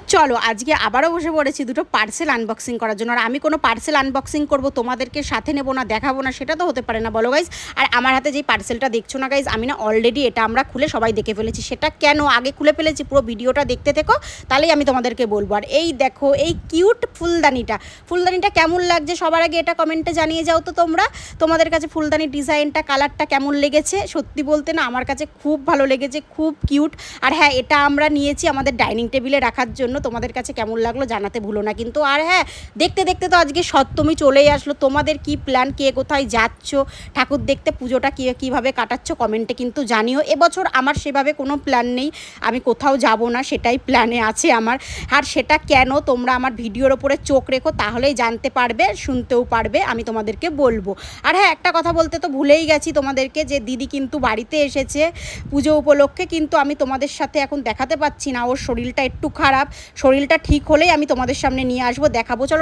চলো আজকে আবারও বসে পড়েছি দুটো পার্সেল আনবক্সিং করার জন্য। আর আমি কোনো পার্সেল আনবক্সিং করব তোমাদেরকে সাথে নেবো না, দেখাবো না, সেটা তো হতে পারে না বলো গাইজ। আর আমার হাতে যেই পার্সেলটা দেখছো না গাইজ, আমি না অলরেডি এটা আমরা খুলে সবাই দেখে ফেলেছি। সেটা কেন আগে খুলে ফেলেছি, পুরো ভিডিওটা দেখতে থেকো, তাহলেই আমি তোমাদেরকে বলবো। আর এই দেখো এই কিউট ফুলদানিটা কেমন লাগছে সবার আগে এটা কমেন্টে জানিয়ে যাও তো তোমরা, তোমাদের কাছে ফুলদানির ডিজাইনটা কালারটা কেমন লেগেছে। সত্যি বলতে না আমার কাছে খুব ভালো লেগেছে, খুব কিউট। আর হ্যাঁ, এটা আমরা নিয়েছি আমাদের ডাইনিং টেবিলে রাখার জন্য। তোমাদের কাছে কেমন লাগলো জানাতে ভুলো না কিন্তু। আর হ্যাঁ, দেখতে দেখতে তো আজকে সপ্তমী চলেই আসলো। তোমাদের কি প্ল্যান, কে কোথায় যাচ্ছ ঠাকুর দেখতে, পুজোটা কীভাবে কাটাচ্ছ কমেন্টে কিন্তু জানিও। এবছর আমার সেভাবে কোনো প্ল্যান নেই, আমি কোথাও যাব না, সেটাই প্ল্যানে আছে আমার। আর সেটা কেন তোমরা আমার ভিডিওর ওপরে চোখ রেখো, তাহলেই জানতে পারবে, শুনতেও পারবে, আমি তোমাদেরকে বলবো। আর হ্যাঁ, একটা কথা বলতে তো ভুলেই গেছি তোমাদেরকে, যে দিদি কিন্তু বাড়িতে এসেছে পুজো উপলক্ষে, কিন্তু আমি তোমাদের সাথে এখন দেখাতে পাচ্ছি না, ওর শরীরটা একটু খারাপ। শরীরটা ঠিক হলেই আমি তোমাদের সামনে নিয়ে আসবো, দেখাবো। চলো